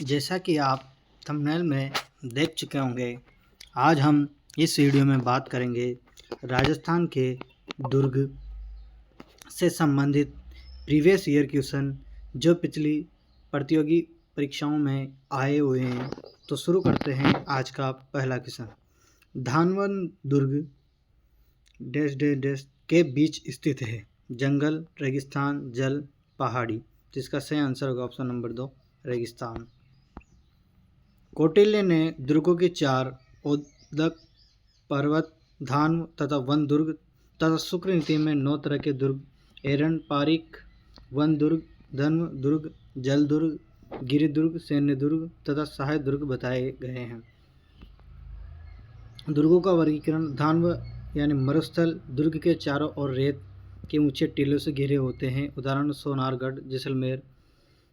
जैसा कि आप थंबनेल में देख चुके होंगे, आज हम इस वीडियो में बात करेंगे राजस्थान के दुर्ग से संबंधित प्रीवियस ईयर क्वेश्चन जो पिछली प्रतियोगी परीक्षाओं में आए हुए हैं। तो शुरू करते हैं आज का पहला क्वेश्चन। धानवन दुर्ग डैश डैश डैश के बीच स्थित है। जंगल, रेगिस्तान, जल, पहाड़ी। जिसका सही आंसर होगा ऑप्शन नंबर 2 रेगिस्तान। कौटिल्य ने दुर्गों की 4 उद्दक, पर्वत, धान तथा वन दुर्ग तथा शुक्र नीति में 9 तरह के दुर्ग एरन, पारिक, वन दुर्ग, धर्म दुर्ग, जल दुर्ग, गिरि दुर्ग, सैन्य दुर्ग तथा सहायक दुर्ग बताए गए हैं। दुर्गों का वर्गीकरण। धानव यानी मरुस्थल दुर्ग के चारों ओर रेत के ऊंचे टीलों से घिरे होते हैं। उदाहरण सोनारगढ़, जैसलमेर,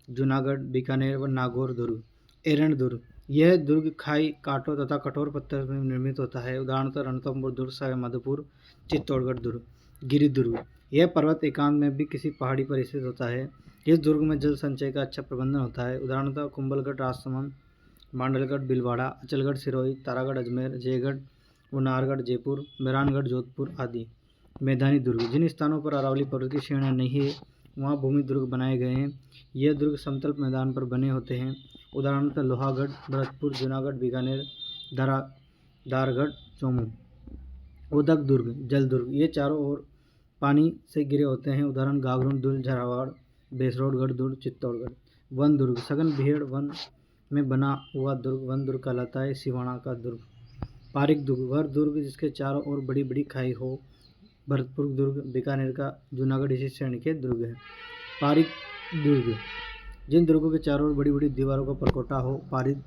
जूनागढ़, बीकानेर व नागौर दुर्ग। एरन दुर्ग, यह दुर्ग खाई, कांटों तथा कठोर पत्थर में निर्मित होता है। उदाहरणतः रणथंभौर दुर्ग, सवाईमाधोपुर, चित्तौड़गढ़ दुर्ग। गिरि दुर्ग, यह पर्वत एकांत में भी किसी पहाड़ी पर स्थित होता है। इस दुर्ग में जल संचय का अच्छा प्रबंधन होता है। उदाहरणतः कुंभलगढ़, राजसमंद, मांडलगढ़, भीलवाड़ा, अचलगढ़, सिरोही, तारागढ़, अजमेर, जयगढ़ व नाहरगढ़, जयपुर, मेहरानगढ़, जोधपुर आदि। मैदानी दुर्ग, जिन स्थानों पर अरावली पर्वत की श्रेणियाँ नहीं है वहाँ भूमि दुर्ग बनाए गए हैं। यह दुर्ग समतल मैदान पर बने होते हैं। उदाहरणतः लोहागढ़, भरतपुर, जूनागढ़, बीकानेर, दारगढ़, चौमू। उदक दुर्ग, जल दुर्ग, ये चारों ओर पानी से घिरे होते हैं। उदाहरण गागरोन दुर्ग, झालावाड़, बेसरोडगढ़ दुर्ग, चित्तौड़गढ़। वन दुर्ग, सघन भीड़ वन में बना हुआ दुर्ग वन दुर्ग कहलाता है। सिवाना का दुर्ग। पारिक दुर्ग, वह दुर्ग जिसके चारों ओर बड़ी बड़ी खाई हो। भरतपुर दुर्ग, बीकानेर का जूनागढ़ इसी श्रेणी के दुर्ग है। पारिक दुर्ग, जिन दुर्गों के चारों ओर बड़ी बड़ी दीवारों का परकोटा हो, पारिक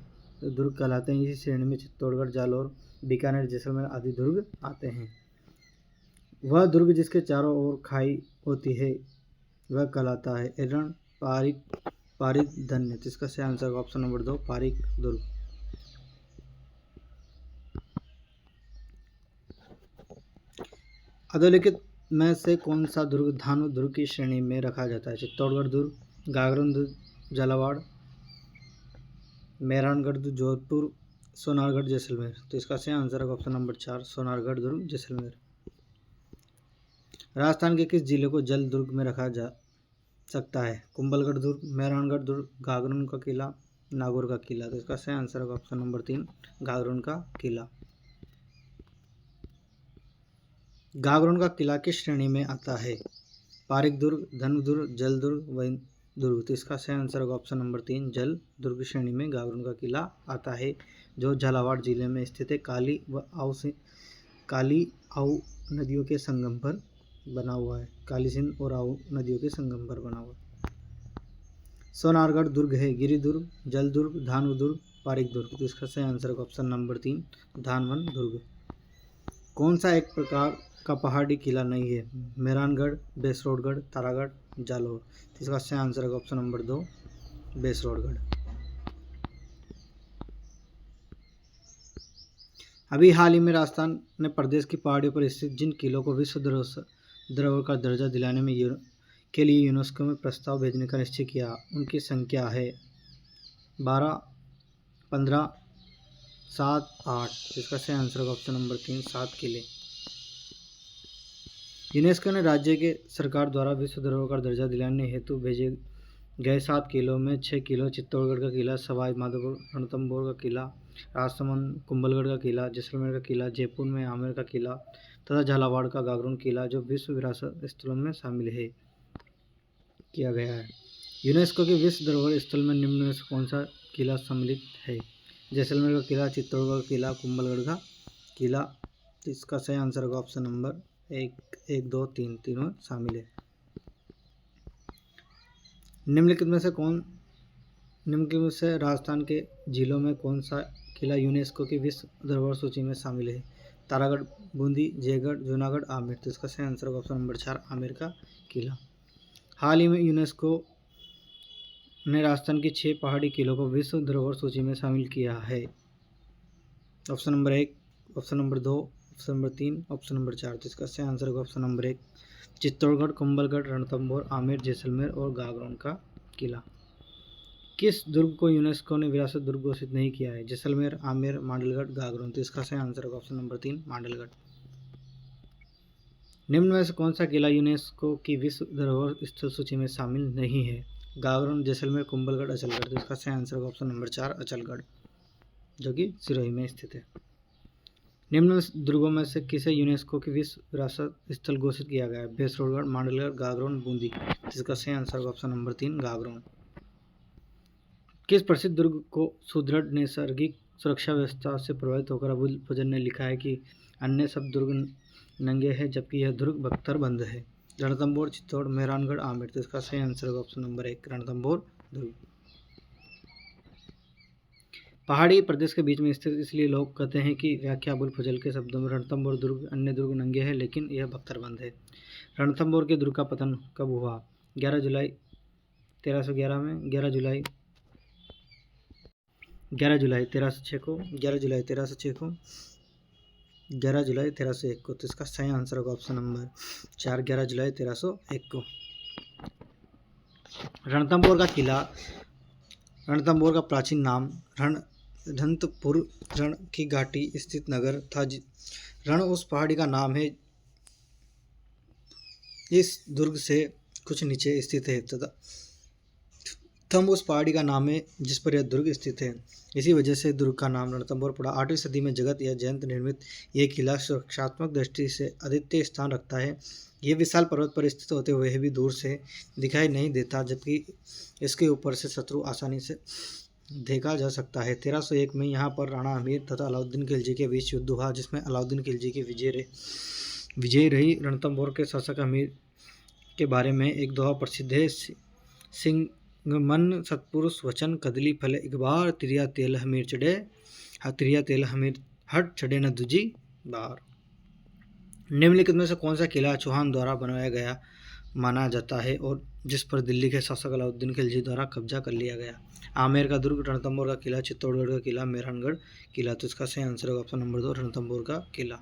दुर्ग कहलाते हैं। इसी श्रेणी में चित्तौड़गढ़, जालौर, बीकानेर, जैसलमेर आदि दुर्ग आते हैं। वह दुर्ग जिसके चारों ओर खाई होती है वह कहलाता है एरन, पारिक धन्य। जिसका सही आंसर ऑप्शन नंबर 2 पारिक दुर्ग। अधोलिखित में से कौन सा दुर्ग धानु दुर्ग की श्रेणी में रखा जाता है? चित्तौड़गढ़ दुर्ग, गागरोन दुर्ग, झालावाड़, मेहरानगढ़ दुर्ग, जोधपुर, सोनारगढ़, जैसलमेर। तो इसका सही आंसर है ऑप्शन नंबर 4 सोनारगढ़ दुर्ग, जैसलमेर। राजस्थान के किस जिले को जल दुर्ग में रखा जा सकता है? कुंभलगढ़ दुर्ग, मेहरानगढ़ दुर्ग, गागरोन का किला, नागौर का किला। तो इसका सही आंसर है ऑप्शन नंबर 3 गागरोन का किला। गागरोन का किला किस श्रेणी में आता है? पारिक दुर्ग, धनु दुर्ग, जल दुर्ग, वन दुर्ग। तो इसका सही आंसर होगा ऑप्शन नंबर 3 जल दुर्ग श्रेणी में गागरोन का किला आता है, जो झालावाड़ जिले में स्थित है। काली आऊ नदियों के संगम पर बना हुआ है। काली सिंध और आऊ नदियों के संगम पर बना हुआ है। सोनारगढ़ दुर्ग है। गिरि दुर्ग, जल दुर्ग, धानु दुर्ग, पारिक दुर्ग। तो इसका सही आंसर होगा ऑप्शन नंबर 3 धानवन दुर्ग। कौन सा एक प्रकार का पहाड़ी किला नहीं है? मेहरानगढ़, बेसरोडगढ़, तारागढ़, जालौर। इसका सही आंसर है ऑप्शन नंबर 2 बेसरोडगढ़। अभी हाल ही में राजस्थान ने प्रदेश की पहाड़ियों पर स्थित जिन किलों को विश्व धरोहर का दर्जा दिलाने में के लिए यूनेस्को में प्रस्ताव भेजने का निश्चय किया, उनकी संख्या है 12, 15, 7, 8। इसका सही आंसर होगा ऑप्शन नंबर 3 7 किले। यूनेस्को ने राज्य के सरकार द्वारा विश्व धरोहर का दर्जा दिलाने हेतु भेजे गए 7 किलों में 6 किलो चित्तौड़गढ़ का किला, सवाई माधोपुर रणथंभौर का किला, राजसमंद कुंभलगढ़ का किला, जैसलमेर का किला, जयपुर में आमेर का किला तथा झालावाड़ का गागरोन किला जो विश्व विरासत स्थलों में शामिल है किया गया है। यूनेस्को के विश्व धरोहर स्थल में निम्न में से कौन सा किला सम्मिलित है? जैसलमेर का किला, चित्तौड़गढ़ का किला, कुंभलगढ़ का किला। इसका सही आंसर होगा ऑप्शन नंबर 1, 2, 3 तीनों शामिल है। निम्नलिखित में से राजस्थान के जिलों में कौन सा किला यूनेस्को की विश्व धरोहर सूची में शामिल है? तारागढ़, बूंदी, जयगढ़, जूनागढ़, आमेर। तो इसका सही आंसर होगा ऑप्शन नंबर 4 आमेर का किला। हाल ही में यूनेस्को ने राजस्थान की 6 पहाड़ी किलों को विश्व धरोहर सूची में शामिल किया है। Option number 1, option number 2, option number 3, option number 4। तो इसका सही आंसर होगा ऑप्शन नंबर 1 चित्तौड़गढ़, कुंभलगढ़, रणथंभौर, आमेर, जैसलमेर और गागरोन का किला। किस दुर्ग को यूनेस्को ने विरासत दुर्ग घोषित नहीं किया है? जैसलमेर, आमेर, मांडलगढ़, गागरोन। तो इसका सही आंसर होगा ऑप्शन नंबर 3 मांडलगढ़। निम्न में से कौन सा किला यूनेस्को की विश्व धरोहर स्थल सूची में शामिल नहीं है? गागरोन, जैसलमेर, कुंभलगढ़, अचलगढ़। तो इसका सही आंसर होगा ऑप्शन नंबर 4 अचलगढ़, जो कि सिरोही में स्थित है। निम्न दुर्गों में से किसे यूनेस्को की विश्व विरासत स्थल घोषित किया गया है? भैंसरोडगढ़, मांडलगढ़, गागरोन, बूंदी। इसका सही आंसर होगा ऑप्शन नंबर 3 गागरोन। किस प्रसिद्ध दुर्ग को सुदृढ़ नैसर्गिक सुरक्षा व्यवस्था से प्रभावित होकर अबुल फजल ने लिखा है कि अन्य सब दुर्ग नंगे हैं जबकि यह दुर्ग बख्तरबंद है? रणथंभौर, चित्तौड़, मेहरानगढ़, आमेर। तो इसका सही आंसर होगा ऑप्शन नंबर 1 रणथंभौर दुर्ग। पहाड़ी प्रदेश के बीच में स्थित इसलिए लोग कहते हैं कि व्याख्या अबुल फजल के शब्दों में रणथंभौर दुर्ग अन्य दुर्ग नंगे हैं लेकिन यह बख्तरबंद है। रणथंभौर के दुर्ग का पतन कब हुआ? 11 जुलाई 1311 में, 11 जुलाई 1306 को, 11 जुलाई 1306 को, 11 जुलाई 1301 को। तो इसका सही आंसर होगा ऑप्शन नंबर 4 11 जुलाई 1301 को। रणथंभौर का किला, रणथंभौर का प्राचीन नाम रणथंभपुर, रण की घाटी स्थित नगर था। रण उस पहाड़ी का नाम है इस दुर्ग से कुछ नीचे स्थित है तथा थंब उस पहाड़ी का नाम है जिस पर यह दुर्ग स्थित है। इसी वजह से दुर्ग का नाम रणथंभौर पड़ा। 8वीं सदी में जगत या जयंत निर्मित यह किला सुरक्षात्मक दृष्टि से अद्वितीय स्थान रखता है। यह विशाल पर्वत पर स्थित होते हुए भी दूर से दिखाई नहीं देता जबकि इसके ऊपर से शत्रु आसानी से देखा जा सकता है। 1301 में यहाँ पर राणा अमीर तथा अलाउद्दीन खिलजी के बीच युद्ध हुआ जिसमें अलाउद्दीन खिलजी की विजय रही। रणथंभौर के शासक अमीर के बारे में एक दोहा प्रसिद्ध है, सिंगमन सत्पुरुष वचन कदली फले इकबार, तिरिया तेल हमीर हट चढ़े न दूजी बार। निम्नलिखित में से कौन सा किला चौहान द्वारा बनाया गया माना जाता है और जिस पर दिल्ली के शासक अलाउद्दीन खिलजी द्वारा कब्जा कर लिया गया? आमेर का दुर्ग, रणथंभौर का किला, चित्तौड़गढ़ का किला, मेहरानगढ़ किला। तो इसका सही आंसर होगा ऑप्शन नंबर 2 रणथंभौर का किला।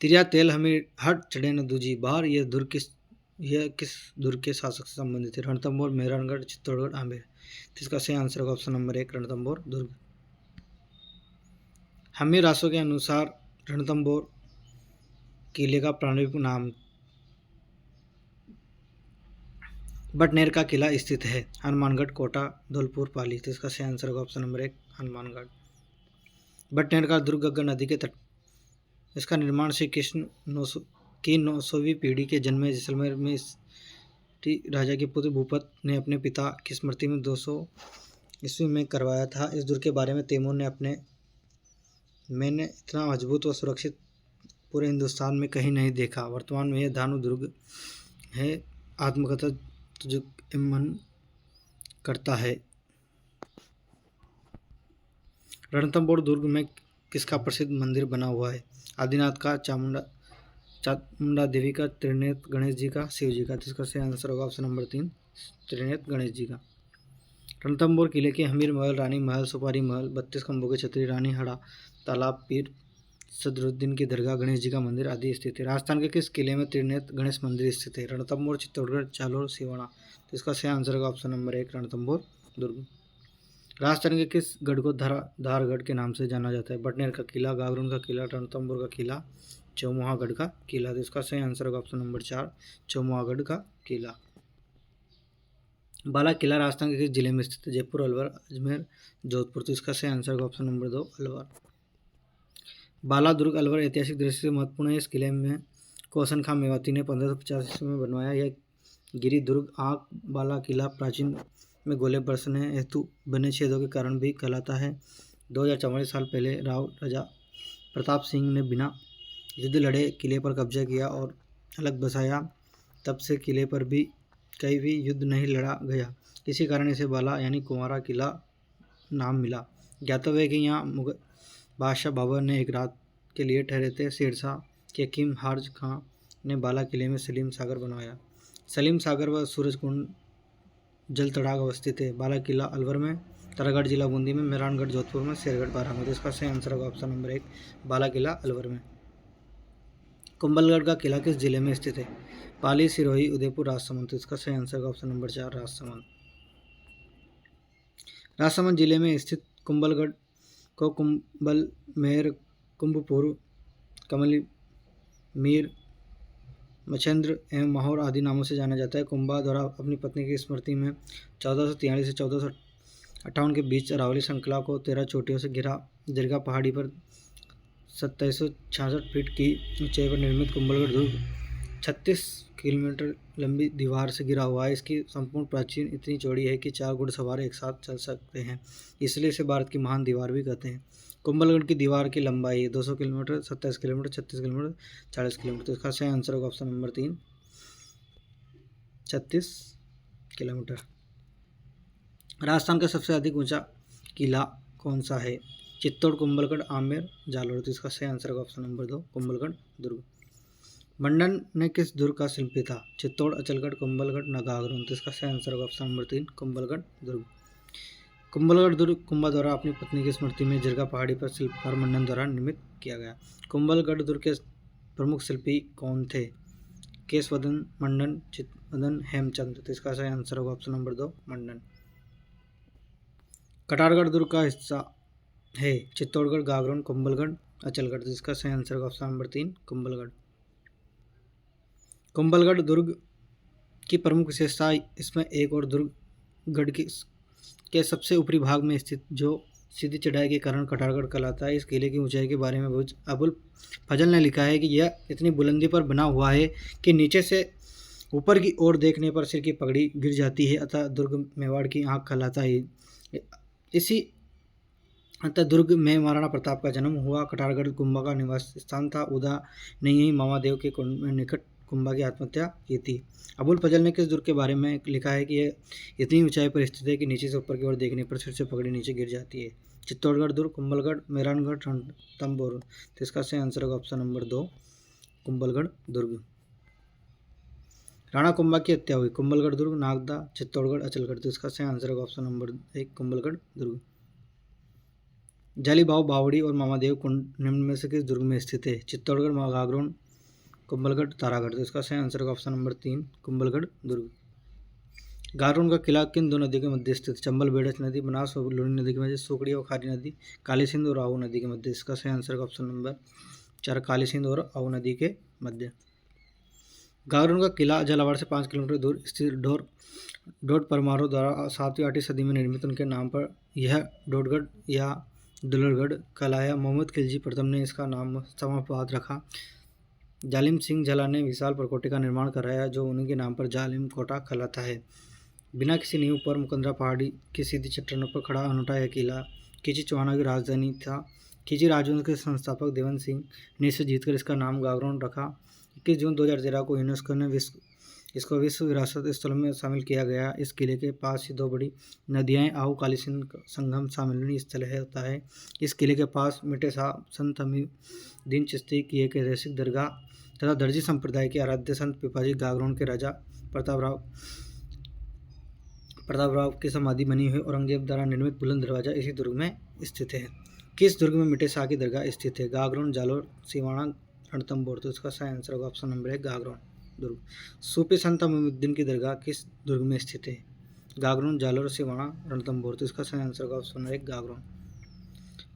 तिरिया तेल हमीर हट चढ़े न दूजी बार, यह किस दुर्ग के शासक से संबंधित है? रणथंभौर, मेहरानगढ़, चित्तौड़गढ़, आमेर। तो इसका सही आंसर होगा ऑप्शन नंबर 1 रणथंभौर दुर्ग। हमीर रासों के अनुसार रणथंभौर किले का प्रारंभिक नाम बटनेर का किला स्थित है। हनुमानगढ़, कोटा, धौलपुर, पाली। तो इसका सही आंसर होगा ऑप्शन नंबर 1 हनुमानगढ़। बटनेर का दुर्ग गंगा नदी के तट। इसका निर्माण श्री कृष्ण की 900वीं पीढ़ी के जन्म जैसलमेर में राजा के पुत्र भूपत ने अपने पिता की स्मृति में 200 ईस्वी में करवाया था। इस दुर्ग के बारे में तैमूर ने मैंने इतना मजबूत व सुरक्षित पूरे हिंदुस्तान में कहीं नहीं देखा। वर्तमान में यह धानु दुर्ग है। आत्मकथा मन करता है। रणथंभौर दुर्ग में किसका प्रसिद्ध मंदिर बना हुआ है? आदिनाथ का, चामुंडा देवी का, त्रिनेत्र गणेश जी का, शिव जी का। जिसका सही आंसर होगा ऑप्शन नंबर 3 त्रिनेत्र गणेश जी का। रणथंभौर किले के हमीर महल, रानी महल, सुपारी महल, 32 खंभों के छतरी, रानी हड़ा, तालाब, पीर सदरुद्दीन की दरगाह, गणेश जी का मंदिर आदि स्थित है। राजस्थान के किस किले में त्रिनेत्र गणेश मंदिर स्थित है? रणथंभौर, चित्तौड़गढ़, जालोर, सिवाना। तो इसका सही आंसर होगा ऑप्शन नंबर 1 रणथंभौर दुर्ग। राजस्थान के किस गढ़ को धारगढ़ के नाम से जाना जाता है? बटनेर का किला, गागरोन का किला, रणथंभौर का किला, चौमुहागढ़ का किला। तो इसका सही आंसर होगा ऑप्शन नंबर 4 चौमुहागढ़ का किला। बाला किला राजस्थान के किस जिले में स्थित है? जयपुर, अलवर, अजमेर, जोधपुर। तो इसका सही आंसर होगा ऑप्शन नंबर 2 अलवर। बाला दुर्ग अलवर ऐतिहासिक दृष्टि से महत्वपूर्ण है। इस किले में कोसन खां मेवाती ने 1550 ईस्वी में बनवाया। यह गिरी दुर्ग आंक बाला किला प्राचीन में गोले बरसने हेतु बने छेदों के कारण भी कहलाता है। 2044 साल पहले राजा प्रताप सिंह ने बिना युद्ध लड़े किले पर कब्जा किया और अलग बसाया। तब से किले पर भी कहीं भी युद्ध नहीं लड़ा गया। इसी कारण इसे बाला यानी कुंवारा किला नाम मिला। ज्ञातव्य है कि यहाँ मुगल बादशाह बाबर ने एक रात के लिए ठहरे थे। शेरशाह के किंग हार्ज खां ने बाला किले में सलीम सागर बनवाया। सलीम सागर व सूरजकुंड जल तड़ाग अवस्थित है। बाला किला अलवर में, तारागढ़ जिला बूंदी में, मेहरानगढ़ जोधपुर में, शेरगढ़ बारां में। इसका सही आंसर होगा ऑप्शन नंबर 1 बाला किला अलवर में। कुंभलगढ़ का किला किस जिले में स्थित है? पाली, सिरोही, उदयपुर, राजसमंद। तो इसका सही आंसर का ऑप्शन नंबर 4 राजसमंद। राजसमंद जिले में स्थित कुंभलगढ़ को कुंभल मेहर, कुंभपुर, कमली, मीर, मच्छेंद्र एवं माहौर आदि नामों से जाना जाता है। कुंभा द्वारा अपनी पत्नी की स्मृति में 1443 से 1458 के बीच अरावली श्रृंखला को 13 चोटियों से घिरा दीर्घा पहाड़ी पर 2766 फीट की ऊंचाई पर निर्मित कुंभलगढ़ दुर्ग 36 किलोमीटर लंबी दीवार से घिरा हुआ है। इसकी संपूर्ण प्राचीर इतनी चौड़ी है कि 4 घुड़सवार एक साथ चल सकते हैं, इसलिए इसे भारत की महान दीवार भी कहते हैं। कुंभलगढ़ की दीवार की लंबाई 200 किलोमीटर, 27 किलोमीटर, 36 किलोमीटर, 40 किलोमीटर। तो इसका सही आंसर होगा ऑप्शन नंबर 3 36 किलोमीटर। राजस्थान का सबसे अधिक ऊंचा किला कौन सा है? चित्तौड़, कुंभलगढ़, आमेर, जालोर। तो इसका सही आंसर होगा ऑप्शन नंबर 2 कुंभलगढ़ दुर्ग। मंडन ने किस दुर्ग का शिल्पी था? चित्तौड़, अचलगढ़, कुंभलगढ़, नागागरोन। तो इसका सही आंसर होगा ऑप्शन नंबर 3 कुंभलगढ़ दुर्ग। कुंभलगढ़ दुर्ग कुंभा द्वारा अपनी पत्नी की स्मृति में जिरगा पहाड़ी पर शिल्पकार मंडन द्वारा निर्मित किया गया। कुंभलगढ़ दुर्ग के प्रमुख शिल्पी कौन थे? केशवदन, मंडन, चित्तवदन, हेमचंद। तो इसका सही आंसर होगा ऑप्शन नंबर 2 मंडन। कटारगढ़ दुर्ग का हिस्सा है? चित्तौड़गढ़, गागरोन, कुंभलगढ़, अचलगढ़। तो इसका सही आंसर होगा ऑप्शन नंबर 3 कुंभलगढ़। कुंभलगढ़ दुर्ग की प्रमुख विशेषता इसमें एक और दुर्ग गढ़ के सबसे ऊपरी भाग में स्थित जो सीधी चढ़ाई के कारण कटारगढ़ कहलाता है। इस किले की ऊंचाई के बारे में अबुल फजल ने लिखा है कि यह इतनी बुलंदी पर बना हुआ है कि नीचे से ऊपर की ओर देखने पर सिर की पगड़ी गिर जाती है, अतः दुर्ग मेवाड़ की आंख कहलाता है। इसी अतः दुर्ग में महाराणा प्रताप का जन्म हुआ। कटारगढ़ कुंभा का निवास स्थान था। उदा ने ही मामादेव के कुंड में निकट कुंभा की आत्महत्या की थी। अबुल फजल ने किस दुर्ग के बारे में लिखा है कि यह इतनी ऊंचाई पर स्थित है कि नीचे से ऊपर की ओर देखने पर सिर से पगड़ी नीचे गिर जाती है? चित्तौड़गढ़ दुर्ग, कुंभलगढ़, मेहरानगढ़, रणथंभौर। तो इसका सही आंसर होगा ऑप्शन नंबर 2 कुंभलगढ़ दुर्ग। राणा कुंभा की हत्या हुई? कुंभलगढ़ दुर्ग, नागदा, चित्तौड़गढ़, अचलगढ़। तो इसका सही आंसर होगा ऑप्शन नंबर 1 कुंभलगढ़ दुर्ग। जालीबाव, बावड़ी और मामादेव कुंड निम्न में से किस दुर्ग में स्थित है? चित्तौड़गढ़, गागरोन, कुंभलगढ़, तारागढ़। तो इसका सही आंसर होगा ऑप्शन नंबर 3 कुंभलगढ़ दुर्ग। गागरोन का किला किन दो नदियों के मध्य स्थित? चंबल बेड़च नदी, बनास और लूनी नदी के मध्य, सुकड़ी और खारी नदी, काली सिंध और आहू नदी के मध्य। इसका सही आंसर होगा ऑप्शन नंबर 4 काली सिंध और आहू नदी के मध्य। गागरोन का किला झालावाड़ से 5 किलोमीटर दूर स्थित डोड परमारों द्वारा 7वीं 8वीं सदी में निर्मित उनके नाम पर यह डोडगढ़ या दुलरगढ़ कहलाया। मोहम्मद खिलजी प्रथम ने इसका नाम समापात रखा। जालिम सिंह झला ने विशाल परकोटे का निर्माण कराया जो उनके नाम पर जालिम कोटा कहलाता है। बिना किसी नींव पर मुकंदरा पहाड़ी की सीधी चट्टानों पर खड़ा अनूठा यह किला खिजी चौहानों की राजधानी था। खिजी राजवंश के संस्थापक देवन सिंह ने इसे जीतकर इसका नाम गागरोन रखा। 21 जून 2013 को यूनेस्को ने इसको विश्व विरासत स्थल में शामिल किया गया। इस किले के पास ही 2 बड़ी नदियाँ आहू काली सिंध संगम सम्मिलनी स्थल होता है। इस किले के पास मिटे शाह संत हमीउद्दीन चिश्ती की एक ऐतिहासिक दरगाह तथा दर्जी संप्रदाय के आराध्य संत पिपाजी गागरोन के राजा प्रतापराव की समाधि बनी हुई औरंगजेब द्वारा निर्मित बुलंद दरवाजा इसी दुर्ग में स्थित है। किस दुर्ग में मिटे शाह की दरगाह स्थित है? गागरोन, जालोर, सिवाना, रणथंभौर। तो इसका सही आंसर होगा ऑप्शन नंबर 1 गागरोन दुर्ग। सूफी संत हमीउद्दीन की दरगाह किस दुर्ग में स्थित है? गागरोन, जालोर, सिवाना, रणथंभौर। तो इसका सही आंसर होगा ऑप्शन नंबर 1 गागरोन।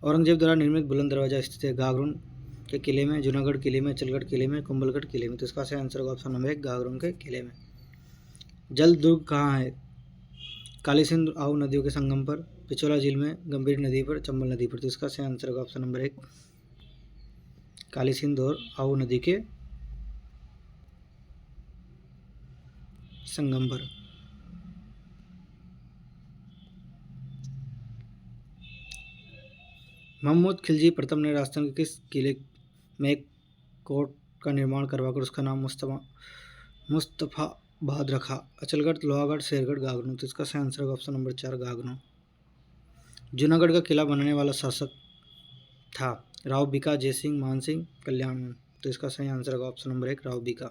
औरंगजेब द्वारा निर्मित बुलंद दरवाजा स्थित है गागरोन के किले में, जूनागढ़ किले में, अचलगढ़ किले में, कुंभलगढ़ किले में। तो इसका सही आंसर होगा ऑप्शन नंबर 1 गागरोन के किले में। जल दुर्ग कहाँ है? काली सिंध आहू नदियों के संगम पर, पिछोला झील में, गंभीर नदी पर, चंबल नदी पर। तो इसका सही आंसर होगा ऑप्शन नंबर 1 काली सिंध और आहू नदी के संगम पर। मोहम्मद खिलजी प्रथम ने राजस्थान के किस किले में एक कोट का निर्माण करवाकर उसका नाम मुस्तफाबाद रखा? अचलगढ़, लोहागढ़, शेरगढ़, गागरोन। तो इसका सही आंसर होगा ऑप्शन नंबर 4 गागरोन। जूनागढ़ का किला बनाने वाला शासक था? राव बीका, जयसिंह, मानसिंह, कल्याण। तो इसका सही आंसर होगा ऑप्शन नंबर 1 राव बीका।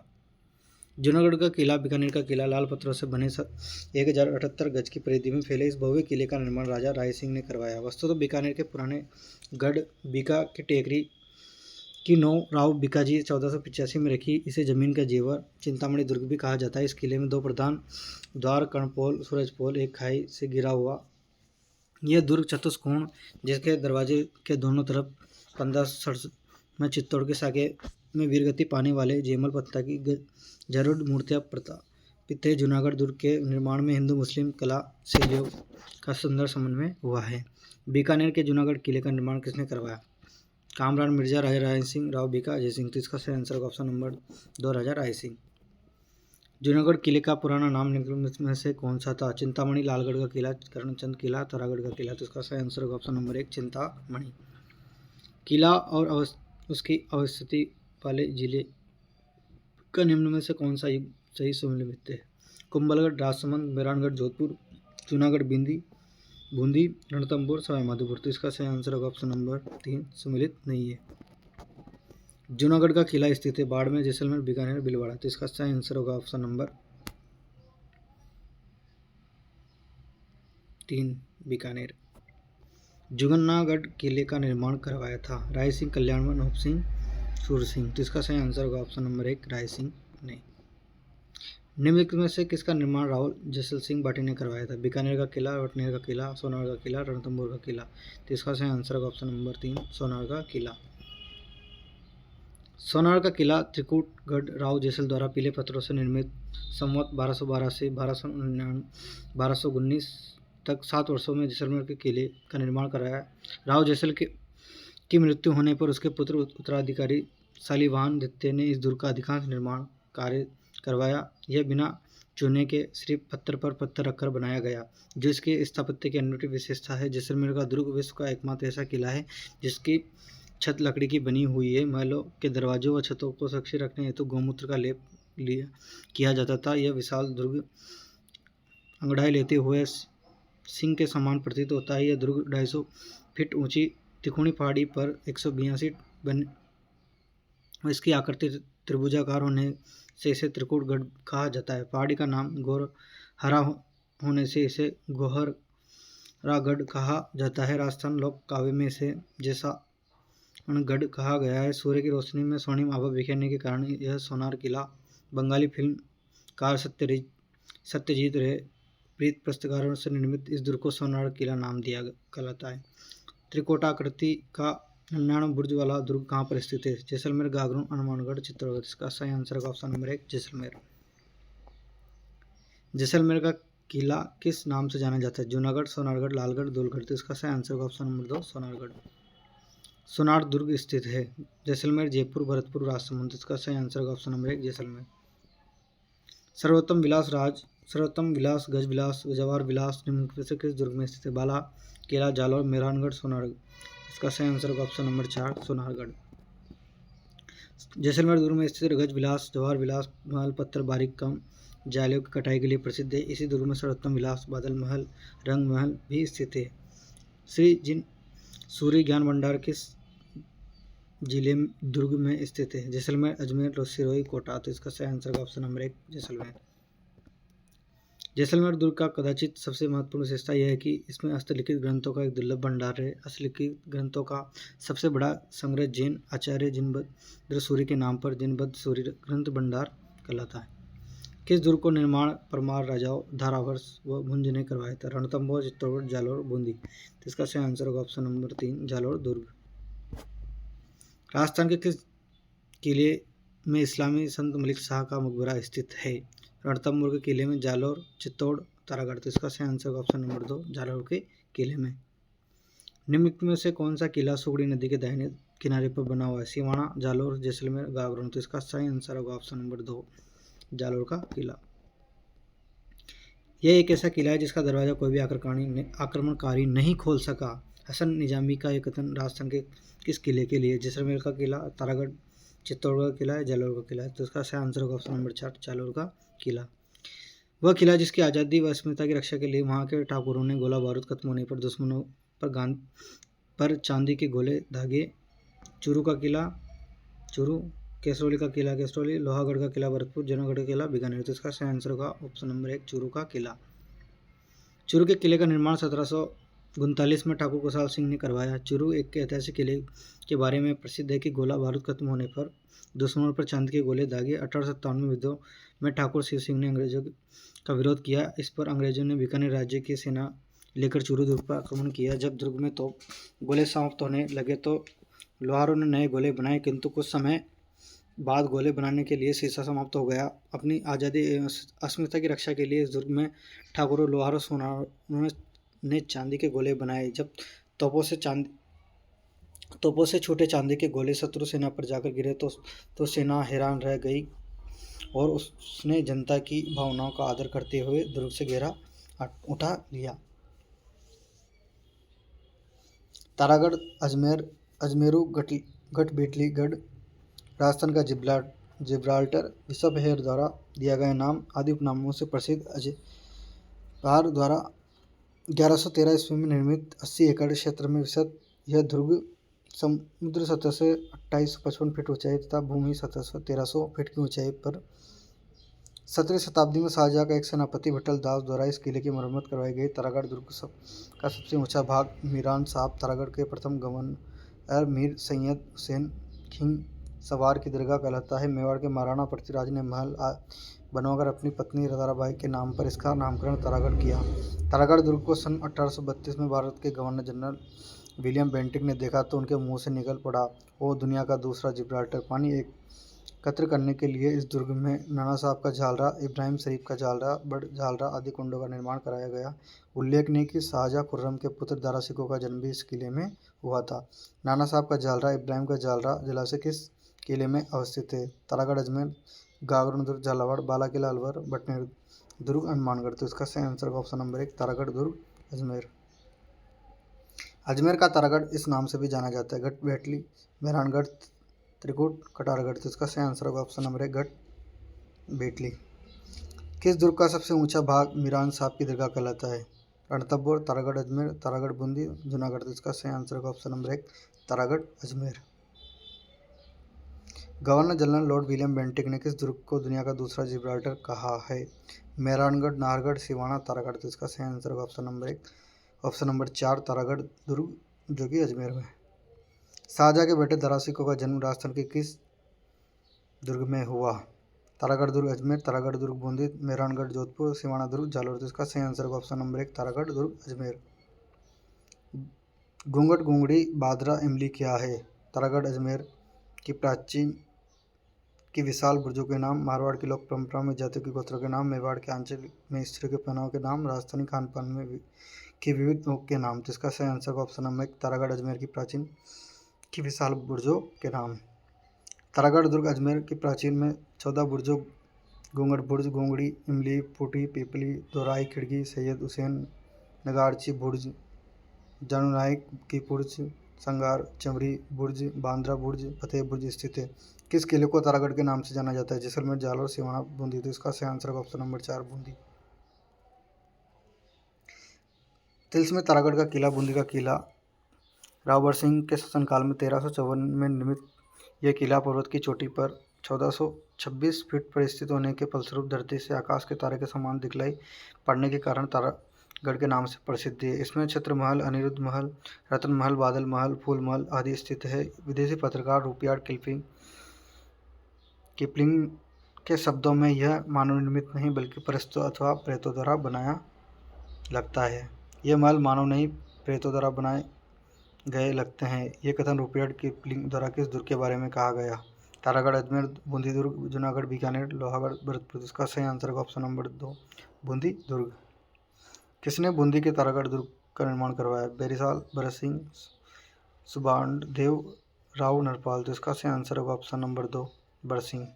जूनागढ़ का किला बीकानेर का किला लाल पत्थरों से बने 1078 गज की परिधि में फैले इस भव्य किले का निर्माण राजा राय सिंह ने करवाया। वस्तुतः बीकानेर के पुराने गढ़ बीका की टेकरी की नौ राव बीकाजी 1485 में रखी। इसे जमीन का जेवर चिंतामणि दुर्ग भी कहा जाता है। इस किले में 2 प्रधान द्वार, कर्णपोल, सूरजपोल, एक खाई से घिरा हुआ यह दुर्ग चतुष्कोण, जिसके दरवाजे के दोनों तरफ 1567 में चित्तौड़ के साके में वीरगति पाने वाले जयमल पत्ता की जरूर मूर्तियां प्रस्थापित है। जूनागढ़ दुर्ग के निर्माण में हिंदू मुस्लिम कला शैलियों का सुंदर समन्वय हुआ है। बीकानेर के जूनागढ़ किले का निर्माण किसने करवाया? कामरान मिर्जा, राजा राय सिंह, राव बीका अजय सिंह। तो इसका सही आंसर होगा ऑप्शन नंबर 2 राजा राय सिंह। जूनागढ़ किले का पुराना नाम निम्न में से कौन सा था? चिंतामणि, लालगढ़ का किला, करमचंद किला, तारागढ़ का किला। तो इसका सही आंसर होगा ऑप्शन नंबर 1 चिंतामणि। किला और उसकी अवस्थिति वाले जिले का निम्न में से कौन सा सही सुमिलित है? कुंभलगढ़, राजसमंद, मेहरानगढ़, जोधपुर, जूनागढ़, बूंदी, रणथंभौर, सवाईमाधोपुर। तो इसका सही आंसर होगा ऑप्शन नंबर 3 सुमिलित नहीं है। जूनागढ़ का किला स्थित है बाड़मेर, जैसलमेर, बीकानेर, भीलवाड़ा। तो इसका सही आंसर होगा ऑप्शन नंबर 3 बीकानेर। जूनागढ़ किले का निर्माण करवाया था? राय सिंह, कल्याणवर, नौप सिंह, सूर सिंह। तो इसका सही आंसर होगा ऑप्शन नंबर 1 राय सिंह ने। निम्नलिखित में से किसका निर्माण राहुल जैसल सिंह बाटी ने करवाया था? बीकानेर का किला, वटनेर का किला, सोनार का किला, रणथंभौर का किला। तो इसका सही आंसर होगा ऑप्शन नंबर 3 सोनार का किला। सोनार का किला त्रिकुटगढ़ राव जैसल द्वारा पीले पत्थरों से निर्मित संवत 1212 से 1219 तक 7 वर्षों में जैसलमेर के किले का निर्माण कराया। राव जैसल की मृत्यु होने पर उसके पुत्र उत्तराधिकारी शालिवाहन द्वितीय ने इस दुर्ग का अधिकांश निर्माण कार्य करवाया। यह बिना चूने के सिर्फ पत्थर पर पत्थर रखकर बनाया गया, जो इसके स्थापत्य की अनूठी विशेषता है। जैसलमेर का दुर्ग विश्व का एकमात्र ऐसा किला है जिसकी छत लकड़ी की बनी हुई है। महलों के दरवाजों व छतों को सुरक्षित रखने हेतु गौमूत्र का लेप किया जाता था। यह विशाल दुर्ग अंगड़ाई लेते हुए सिंह के समान प्रतीत होता है। यह दुर्ग 250 फीट ऊंची तिकोनी पहाड़ी पर 182 बने। इसकी आकृति त्रिभुजाकार होने से इसे त्रिकुटगढ़ कहा जाता है। पहाड़ी का नाम गोरहरा होने से इसे गोहरागढ़ कहा जाता है। राजस्थान लोक काव्य में इसे जैसा गढ़ कहा गया है। सूर्य की रोशनी में स्वर्णिम आभा बिखेरने के कारण यह सोनार किला बंगाली फिल्मकार सत्यजीत रे प्रीत पुरस्कारों से निर्मित इस दुर्ग को सोनार किला नाम दिया कहलाता है। त्रिकोटाकृति का 99 बुर्ज वाला दुर्ग कहाँ पर स्थित है? जैसलमेर, गागरोन, हनुमानगढ़, चित्तौड़गढ़। इसका सही आंसर का ऑप्शन नंबर 1 जैसलमेर। जैसलमेर का किला किस नाम से जाना जाता है? जूनागढ़, सोनारगढ़, लालगढ़, धौलगढ़। तो इसका सही आंसर का ऑप्शन नंबर 2 सोनारगढ़। सोनार दुर्ग स्थित है जैसलमेर, जयपुर, भरतपुर, राजसमंद। इसका सही आंसर का ऑप्शन नंबर 1 जैसलमेर। सर्वोत्तम विलास, गज विलास, जवाहर विलास निम्नलिखित में से किस दुर्ग में स्थित है? बाला किला, जालौर, मेहरानगढ़, सोनारगढ़। इसका सही आंसर होगा ऑप्शन नंबर 4 सोनारगढ़। जैसलमेर दुर्ग में स्थित गज विलास, जवाहर विलास महल पत्थर बारीक कम जालियों की कटाई के लिए प्रसिद्ध है। इसी दुर्ग में सर्वोत्तम विलास, बादल महल, रंग महल भी स्थित है। सूरी ज्ञान भंडार किस जिले दुर्ग में स्थित है? जैसलमेर, अजमेर, सिरोही, कोटा। तो इसका सही आंसर का ऑप्शन नंबर 1 जैसलमेर। जैसलमेर दुर्ग का कदाचित सबसे महत्वपूर्ण विशेषता यह है कि इसमें हस्तलिखित ग्रंथों का एक दुर्लभ भंडार है। हस्तलिखित ग्रंथों का सबसे बड़ा संग्रह जैन आचार्य जिनभद्र सूरी के नाम पर जिनभद्र सूरी ग्रंथ भंडार कहलाता है। किस दुर्ग को निर्माण परमार राजाओं धारावर्ष व भुंज ने करवाया था? रणथंभौर, चित्तौड़गढ़, जालौर, बूंदी। तो इसका सही आंसर होगा ऑप्शन नंबर 3 जालौर दुर्ग। राजस्थान के किस किले में इस्लामी संत मलिक शाह का मकबरा स्थित है? रणथंभौर के किले में, जालौर, चित्तौड़, तारागढ़। तो इसका सही आंसर होगा ऑप्शन नंबर 2 जालौर के किले में। निम्नलिखित में से कौन सा किला सुगड़ी नदी के दाहिने किनारे पर बना हुआ है? सिवाना, जालौर, जैसलमेर, गागरोन। तो इसका सही आंसर होगा ऑप्शन नंबर 2 जालौर का किला। यह एक ऐसा किला है जिसका दरवाजा कोई भी आक्रमणकारी नहीं खोल सका। हसन निजामी का यह कथन राजस्थान के किस किले के लिए? जैसलमेर का किला, तारागढ़, चित्तौड़गढ़ का किला है, जालौर का किला है। तो इसका सही आंसर होगा ऑप्शन नंबर 4 जालौर का किला। वह किला जिसकी आज़ादी व अस्मिता की रक्षा के लिए वहाँ के ठाकुरों ने गोला बारूद खत्म होने पर दुश्मनों पर चांदी के गोले धागे। चूरू का किला चूरू, केसरौली का किला केसरौली, लोहागढ़ का किला भरतपुर, जूनागढ़ का किला बीकानेर। तो इसका आंसर होगा ऑप्शन नंबर 1 चूरू का किला। चूरू के किले का निर्माण 1700 1939 में ठाकुर कुशाल सिंह ने करवाया। चूरू एक ऐतिहासिक किले के बारे में प्रसिद्ध है कि गोला बारूद खत्म होने पर दुश्मनों पर चांदी के गोले दागे। 1857 में युद्धों में ठाकुर शिव सिंह ने अंग्रेजों का विरोध किया। इस पर अंग्रेजों ने बीकानेर राज्य की सेना लेकर चूरू दुर्ग पर आक्रमण किया। जब दुर्ग में तोप गोले समाप्त होने लगे तो लोहारों ने नए गोले बनाए, किंतु कुछ समय बाद गोले बनाने के लिए शीशा समाप्त हो गया। अपनी आज़ादी एवं अस्मिता की रक्षा के लिए इस दुर्ग में ठाकुरों, लोहारों, सोनारों ने चांदी के गोले बनाए। जब तोपों से छोटे चांदी के गोले शत्रु सेना पर जाकर गिरे तो सेना हैरान रह गई और उसने जनता की भावनाओं का आदर करते हुए दुर्ग से घेरा उठा लिया। तारागढ़, अजमेर, अजमेरू, गढ़बेटलीगढ़, राजस्थान का जिब्राल्टर, बिशप हेयर द्वारा दिया गया नाम आदि उपनामों से प्रसिद्ध। अजयपार द्वारा 1113 ईस्वी में निर्मित 80 एकड़ क्षेत्र में विस्तृत यह दुर्ग समुद्र सतह से 2855 फीट ऊंचाई तथा भूमि सतह से 1300 फीट की ऊंचाई पर। 17वीं शताब्दी में शाहजहाँ का एक सेनापति भट्टल दास द्वारा इस किले की मरम्मत करवाई गई। तारागढ़ दुर्ग का सबसे ऊंचा भाग मीरान साहब तारागढ़ के प्रथम गवर्नर मीर सैयद हुसैन खिंग सवार की दरगाह कहलाता है। मेवाड़ के महाराणा पृथ्वीराज ने महल बनवाकर अपनी पत्नी ताराबाई के नाम पर इसका नामकरण तारागढ़ किया। तारागढ़ दुर्ग को सन 1832 में भारत के गवर्नर जनरल विलियम बेंटिक ने देखा तो उनके मुंह से निकल पड़ा, वो दुनिया का दूसरा जिब्राल्टर। पानी एकत्र करने के लिए इस दुर्ग में नाना साहब का झालरा, इब्राहिम शरीफ का झालरा, बड़ झालरा आदि कुंडों का निर्माण कराया गया। उल्लेखनीय कि शाहजहाँ खुर्रम के पुत्र दारा शिकोह का जन्म भी इस किले में हुआ था। नाना साहब का झालरा, इब्राहिम का झालरा जलाशय किस किले में अवस्थित है? तारागढ़, अजमेर, गागरण दुर्ग, झालावाड़, बाला किला, अलवर, बटनेर दुर्ग, हनुमानगढ़। तो इसका सही आंसर ऑप्शन नंबर 1 तारागढ़ दुर्ग, अजमेर। अजमेर का तारागढ़ इस नाम से भी जाना जाता है। गढ़बेटली, मेहरानगढ़, त्रिकुट, कटारगढ़। तो इसका सही आंसर होगा ऑप्शन नंबर 1 गढ़बेटली। किस दुर्ग का सबसे ऊंचा भाग मीरान साहब की दरगाह कहलाता है? रणथंभौर, तारागढ़, अजमेर, तारागढ़ बूंदी, जूनागढ़। तो इसका सही आंसर होगा option number 1 Taragarh, Ajmer. Governor general Lord William Bentinck ने किस दुर्ग को दुनिया का दूसरा जिब्राल्टर कहा है? मेहरानगढ़, नाहरगढ़, सिवाना, तारागढ़। तो इसका सही आंसर होगा option number 1 option number 4 Taragarh दुर्ग, जो कि अजमेर में। शाहजहाँ के बेटे दारा शिकोह का जन्म राजस्थान के किस दुर्ग में हुआ? तारागढ़ दुर्ग, अजमेर, तारागढ़ दुर्ग, बूंदी, मेहरानगढ़, जोधपुर, सिवाना दुर्ग, जालोर। तो इसका सही आंसर होगा ऑप्शन नंबर 1 तारागढ़ दुर्ग, अजमेर। घूंघट, घूंघड़ी, बादरा, इमली क्या है? तारागढ़, अजमेर की प्राचीन की विशाल बुर्जों के नाम, मारवाड़ की लोक परंपरा में जातियों के गोत्रों के नाम, मेवाड़ के आंचल में स्त्रियों के पहनाव के नाम, राजस्थानी खान पान में की विविध मुख के नाम। तो इसका सही आंसर होगा ऑप्शन नंबर 1 तारागढ़, अजमेर की प्राचीन की विशाल बुर्जों के नाम। तारागढ़ दुर्ग, अजमेर की प्राचीन में 14 बुर्जों घूंघट बुर्ज, घूंघड़ी, इमली, फूटी, पीपली, दोराई, खिड़की, सैयद हुसैन नगारची बुर्ज, जानू नायक की बुर्ज, संगार चमरी बुर्ज, बांद्रा बुर्ज, फतेह बुर्ज स्थित है। किस किले को तारागढ़ के नाम से जाना जाता है? जैसलमेर, जालोर, सिवाना, बूंदी। तो इसका सही आंसर होगा ऑप्शन नंबर 4 बूंदी। तिल्स में तारागढ़ का किला, बूंदी का किला रावबर सिंह के शासनकाल में 1354 में निर्मित यह किला पर्वत की चोटी पर 1426 फीट पर स्थित होने के फलस्वरूप धरती से आकाश के तारे के समान दिखलाई पड़ने के कारण तारागढ़ के नाम से प्रसिद्ध है। इसमें छत्र महल, अनिरुद्ध महल, रतन महल, बादल महल, फूल महल आदि स्थित है। विदेशी पत्रकार रुडयार्ड किपलिंग के शब्दों में यह मानव निर्मित नहीं बल्कि परिस्तों अथवा प्रेतों द्वारा बनाया लगता है। यह महल मानव नहीं प्रेतों द्वारा बनाए गए लगते हैं। ये कथन रुडयार्ड किपलिंग द्वारा किस दुर्ग के बारे में कहा गया? तारागढ़, अजमेर, बूंदी दुर्ग, जूनागढ़, बीकानेर, लोहागढ़, भरतपुर। इसका सही आंसर होगा ऑप्शन नंबर 2 बूंदी दुर्ग। किसने बूंदी के तारागढ़ दुर्ग का निर्माण करवाया? बेरीसाल, भरत सिंह, सुबाणदेव राव नरपाल। तो इसका सही आंसर होगा ऑप्शन नंबर 2 भरत सिंह।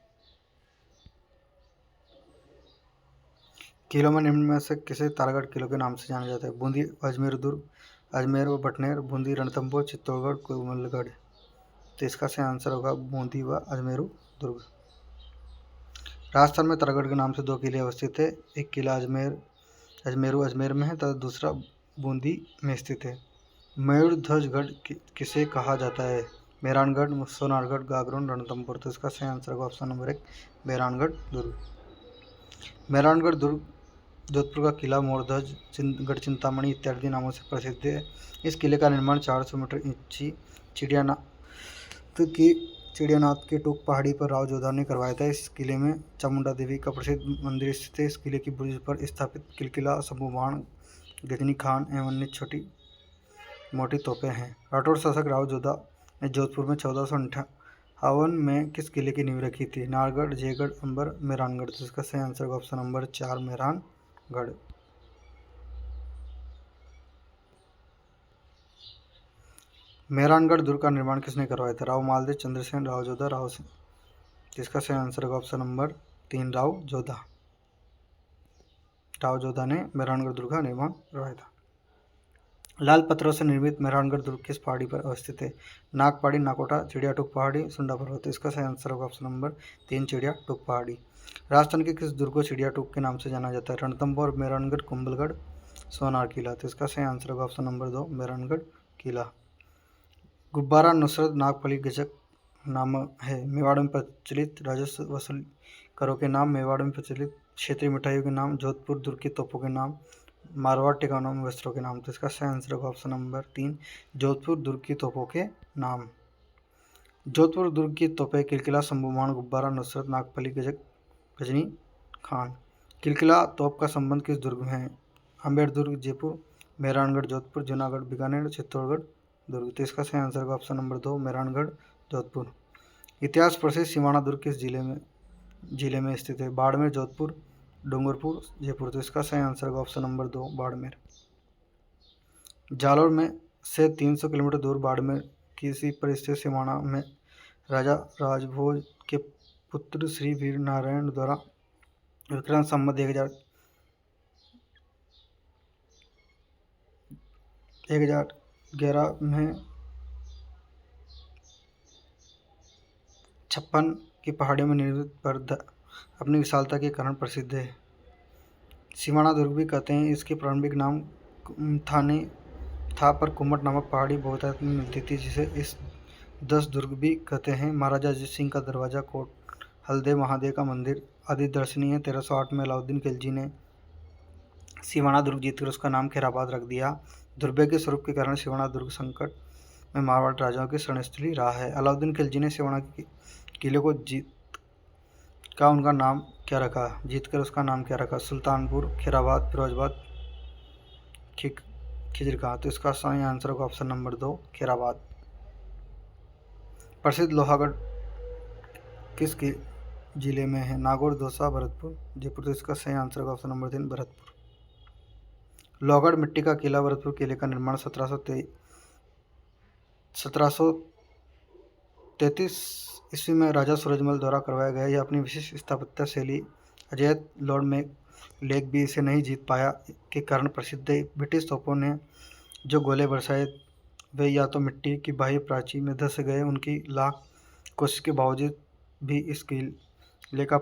किलों में निम्न में से किसे तारागढ़ किलों के नाम से जाना जाता है? बूंदी, अजमेर दुर्ग, अजमेर व बटनेर, बूंदी, रणथंभौर, चित्तौड़गढ़, कोमलगढ़। तो इसका सही आंसर होगा बूंदी व अजमेरू दुर्ग। राजस्थान में तारागढ़ के नाम से 2 किले अवस्थित है। एक किला अजमेरू अजमेर में है तथा दूसरा बूंदी में स्थित है। मयूरध्वजगढ़ किसे कहा जाता है? मेहरानगढ़, सोनारगढ़, गागरोन, रणथंभौर। तो इसका सही आंसर होगा ऑप्शन नंबर 1 मेहरानगढ़ दुर्ग। मेहरानगढ़ दुर्ग जोधपुर का किला मोरध्वज, गढ़ चिंतामणि इत्यादि नामों से प्रसिद्ध है। इस किले का निर्माण 400 मीटर ऊंची चिड़ियानाथ के टूक पहाड़ी पर राव जोधा ने करवाया था। इस किले में चामुंडा देवी का प्रसिद्ध मंदिर स्थित है। इस किले की बुर्ज पर स्थापित किलकिला, शंभू बाण, गजनी खान एवं अन्य छोटी मोटी तोपें हैं। राठौर शासक राव जोधा ने जोधपुर में 1458 में किस किले की नींव रखी थी? नाहरगढ़, जयगढ़, अंबर, मेहरानगढ़। तो इसका सही आंसर होगा ऑप्शन नंबर 4 मेहरानगढ़। मेहरानगढ़ दुर्ग का निर्माण किसने करवाया था? राव मालदेव, चंद्रसेन, राव जोधा, राव सिंह। इसका सही आंसर होगा ऑप्शन नंबर 3 राव जोधा। राव जोधा ने मेहरानगढ़ दुर्ग का निर्माण करवाया था। लाल पत्थरों से निर्मित मेहरानगढ़ दुर्ग किस पहाड़ी पर अवस्थित है? नाग पहाड़ी, नाकोटा, चिड़ियाटूक पहाड़ी, सुंडा पर्वत। इसका सही आंसर होगा ऑप्शन नंबर 3 चिड़ियाटूक पहाड़ी। राजस्थान के किस दुर्ग को चिड़ियाटूक के नाम से जाना जाता है? रणथंभौर, मेहरानगढ़, कुंभलगढ़, सोनार किला। तो इसका सही आंसर होगा ऑप्शन नंबर 2 मेहरानगढ़ किला। गुब्बारा नुसरत नागफली गजक नाम है। मेवाड़ में प्रचलित राजस्व वसूल करों के नाम, मेवाड़ में प्रचलित क्षेत्रीय मिठाइयों के नाम, जोधपुर दुर्ग की तोपों के नाम, मारवाड़ टिकानों में वस्त्रों के नाम। तो इसका सही आंसर होगा ऑप्शन नंबर 3 जोधपुर दुर्ग की तोपों के नाम। जोधपुर दुर्ग की तोपें किलकिला, शंभू बाण, गुब्बारा नुसरत नागफली गजक, गजनी खान। किलकिला तोप का संबंध किस दुर्ग में है? अम्बेर दुर्ग, जयपुर, मेहरानगढ़, जोधपुर, जूनागढ़, बीकानेर, चित्तौड़गढ़ दुर्ग। तो इसका सही आंसर होगा ऑप्शन नंबर 2 मेहरानगढ़, जोधपुर। इतिहास प्रसिद्ध सिवाना दुर्ग किस जिले में स्थित है? बाड़मेर, जोधपुर, डूंगरपुर, जयपुर। तो इसका सही आंसर होगा ऑप्शन नंबर 2 बाड़मेर। जालौर में से 300 किलोमीटर दूर बाड़मेर किसी पर स्थित सिवाना में राजा राजभोज के पुत्र श्री वीर नारायण द्वारा विक्रम संवत 1011 में 56 की पहाड़ियों में निर्मित पर अपनी विशालता के कारण प्रसिद्ध है। सिवाना दुर्ग भी कहते हैं। इसके प्रारंभिक नाम था पर कुम्मट नामक पहाड़ी बहुतायत में मिलती थी, जिसे इस 10 दुर्ग भी कहते हैं। महाराजा अजीत सिंह का दरवाजा, कोट हल्दे महादेव का मंदिर आदि दर्शनीय है। 1308 में अलाउद्दीन खिलजी ने सिवाना दुर्ग जीतकर उसका नाम खैराबाद रख दिया। दुर्भाग्य स्वरूप के कारण सिवाना दुर्ग संकट में मारवाड़ राजाओं की शरणस्थली रहा है। अलाउद्दीन खिलजी ने सिवाना के किले को उनका नाम क्या रखा? जीतकर उसका नाम क्या रखा? सुल्तानपुर, खैराबाद, फिरोजाबाद, खिजरगाह। तो इसका सही आंसर होगा ऑप्शन नंबर 2 खैराबाद। प्रसिद्ध लोहागढ़ किस जिले में है? नागौर, दौसा, भरतपुर, जयपुर। तो इसका सही आंसर होगा ऑप्शन नंबर 3 भरतपुर। लोहागढ़ मिट्टी का किला भरतपुर किले का निर्माण 1733 ईस्वी में राजा सूरजमल द्वारा करवाया गया। यह अपनी विशिष्ट स्थापत्य शैली, अजैत लॉर्ड में लेक भी इसे नहीं जीत पाया के कारण प्रसिद्ध है। ब्रिटिश तोपों ने जो गोले बरसाए वे या तो मिट्टी की बाह्य प्राचीर में धंस गए, उनकी लाख कोशिश के बावजूद भी इस किले का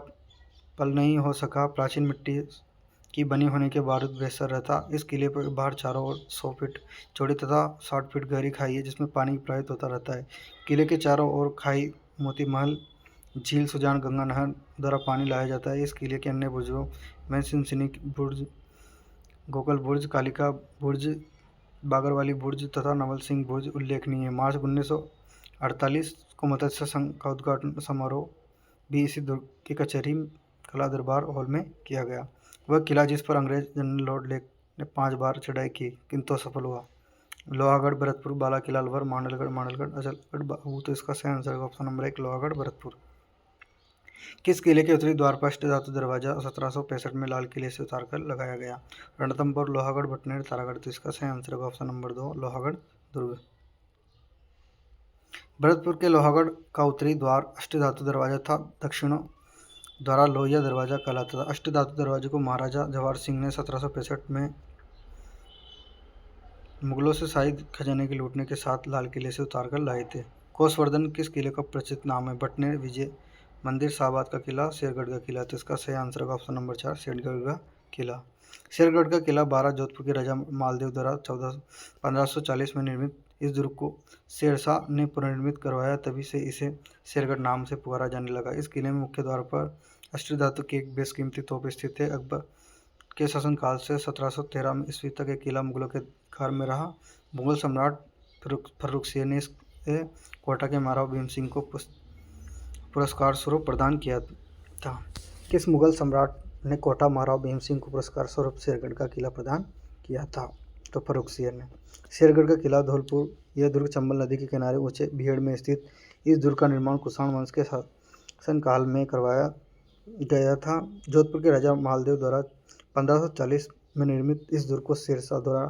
पल नहीं हो सका। प्राचीन मिट्टी की बनी होने के बावजूद बेहतर रहता। इस किले पर बाहर चारों ओर 100 फीट चौड़ी तथा 60 फीट गहरी खाई है, जिसमें पानी प्रवाहित होता रहता है। किले के चारों ओर खाई मोती महल, झील, सुजान, गंगा नहर द्वारा पानी लाया जाता है। इस किले के अन्य बुर्जों में सिनसिनी बुर्ज, गोकल बुर्ज, कालिका बुर्ज, बागरवाली बुर्ज तथा नवल सिंह बुर्ज उल्लेखनीय है। मार्च 1948 को मत्स्य संघ का उद्घाटन समारोह भी इसी दुर्ग की कचहरी कला दरबार हॉल में किया गया। वह किला जिस पर अंग्रेज जनरल लॉर्ड लेक ने 5 बार चढ़ाई की किंतु असफल हुआ। लोहागढ़, भरतपुर, बाला किला, अलवर, मांडलगढ़, अचलगढ़, बाहू। तो इसका सही answer option number 1 Lohagarh, Bharatpur. किस किले के उत्तरी द्वार पर अष्टधातु दरवाजा 1765 में लाल किले से उतारकर लगाया गया? रणथंभौर, लोहागढ़, भटनेर, तारागढ़। तो इसका सही आंसर होगा ऑप्शन नंबर 2 लोहागढ़ दुर्ग। भरतपुर के लोहागढ़ का उत्तरी द्वार अष्टधातु दरवाजा था। दक्षिण द्वारा लोहिया दरवाजा कहलाता था। अष्टधातु दरवाजे को महाराजा जवाहर सिंह ने 1765 में मुगलों से शाही खजाने के लूटने के साथ लाल किले से उतारकर लाए थे। कोसवर्धन किस किले का प्रसिद्ध नाम है? भटनेर, विजय मंदिर, शाहबाद का किला, शेरगढ़ का किला। तो इसका सही आंसर होगा ऑप्शन नंबर 4 शेरगढ़ का किला। शेरगढ़ का किला 12 जोधपुर के राजा मालदेव द्वारा 1540 में निर्मित। इस दुर्ग को शेरशाह ने पुनर्निर्मित करवाया, तभी से इसे शेरगढ़ नाम से पुकारा जाने लगा। इस किले में मुख्य द्वार पर अष्टधातु की एक बेशकीमती तोप स्थित है। अकबर के शासनकाल से 1713 ईस्वी तक एक किला मुगलों के घर में रहा। मुगल सम्राट फर्रुखसिंह ने कोटा के महाराजा भीम सिंह को पुरस्कार स्वरूप प्रदान किया था। किस मुगल सम्राट ने कोटा महाराजा भीम सिंह को पुरस्कार स्वरूप शेरगढ़ का किला प्रदान किया था? तो फर्रुखसिंह ने। शेरगढ़ का किला धौलपुर, यह दुर्ग चंबल नदी के किनारे ऊंचे भीड़ में स्थित। इस दुर्ग का निर्माण कुषाण वंश के शासनकाल में करवाया गया था। जोधपुर के राजा मालदेव द्वारा 1540 में निर्मित इस दुर्ग को शेरशाह द्वारा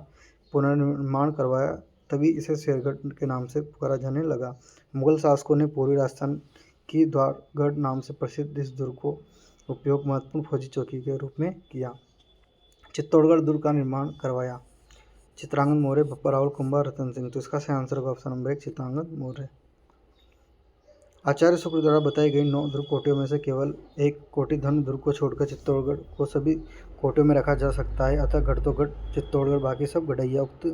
पुनर्निर्माण करवाया, तभी इसे शेरगढ़ के नाम से पुकारा जाने लगा। मुगल शासकों ने पूर्वी राजस्थान की द्वारगढ़ नाम से प्रसिद्ध इस दुर्ग को उपयोग महत्वपूर्ण फौजी चौकी के रूप में किया। चित्तौड़गढ़ दुर्ग का निर्माण करवाया। चित्रांगद मौर्य, बप्पा रावल, कुंभा, रतन सिंह। तो इसका सही आंसर होगा ऑप्शन नंबर 1 चित्रांगद मौर्य। आचार्य शुक्ल द्वारा बताई गई 9 ध्रुव कोटियों में से केवल एक कोटि धन दुर्ग को छोड़कर चित्तौड़गढ़ को सभी कोटियों में रखा जा सकता है, अतः गढ़ तो गढ़ चित्तौड़गढ़, बाकी सब गढ़ैया। उक्त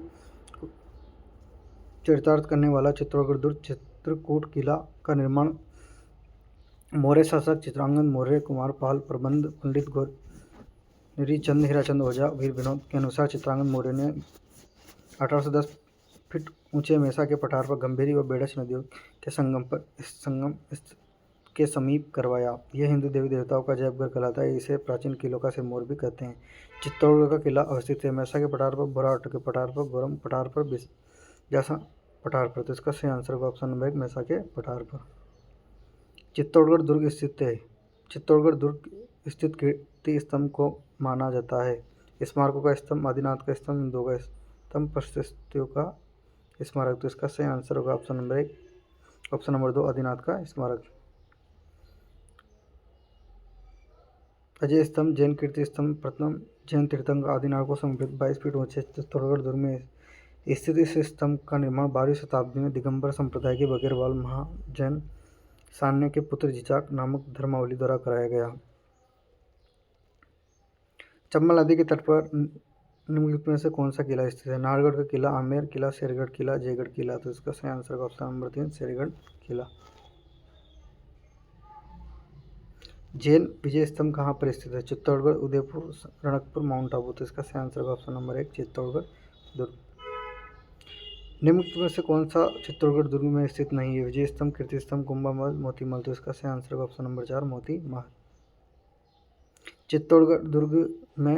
चरितार्थ करने वाला चित्तौड़गढ़ दुर्ग चित्रकूट किला का निर्माण मौर्य शासक चित्रांगद मौर्य, कुमारपाल प्रबंध, पंडित गौरी चंद, हीराचंद ओझा, वीर विनोद के अनुसार चित्रांगद मौर्य ने 1810 फीट ऊंचे मेसा के पठार पर गंभीरी व बेड़च नदियों के संगम के समीप करवाया। यह हिंदू देवी देवताओं का जयघर कहलाता है। इसे प्राचीन किलों का सिरमौर भी कहते हैं। चित्तौड़गढ़ का किला अवस्थित है मेसा के पठार पर, बोराहट के पठार पर, गोरम पठार पर, बिजासा पठार पर। तो इसका सही आंसर होगा ऑप्शन नंबर 1 मेसा के पठार पर। चित्तौड़गढ़ दुर्ग स्थित है। चित्तौड़गढ़ दुर्ग स्थित कीर्ति स्तंभ को माना जाता है। स्मारकों का स्तंभ, आदिनाथ का स्तंभ, हिंदुओं का स्तंभ, प्रशस्तियों का स्मारक। तो इसका सही आंसर होगा option number 1 option number 2 Adinath का स्मारक। अजय स्तंभ, जैन कीर्ति स्तंभ, प्रथम जैन तीर्थंकर आदिनाथ को समर्पित 22 फीट ऊंचे चित्तौड़गढ़ दुर्ग में स्थित इस स्तंभ का निर्माण 12वीं शताब्दी में दिगंबर संप्रदाय के बगेरवाल महाजैन सान्य के पुत्र जिचाक नामक धर्मावली द्वारा कराया गया। चंबल नदी के तट पर निम्नलिखित में से कौन सा किला स्थित है? नाहरगढ़ का किला, आमेर किला, शेरगढ़ किला, जयगढ़ किला। तो इसका सही आंसर होगा ऑप्शन नंबर 3 शेरगढ़ किला। जैन विजय स्तंभ कहाँ पर स्थित है? चित्तौड़गढ़, उदयपुर, रणकपुर, माउंट आबू। तो इसका सही आंसर होगा ऑप्शन नंबर 1 चित्तौड़गढ़ दुर्ग। निम्नलिखित में से कौन सा चित्तौड़गढ़ दुर्ग में स्थित नहीं है? विजय स्तंभ, कीर्ति स्तंभ, कुंभा महल, मोती महल। तो इसका सही आंसर होगा ऑप्शन नंबर 4 मोती महल। चित्तौड़गढ़ दुर्ग में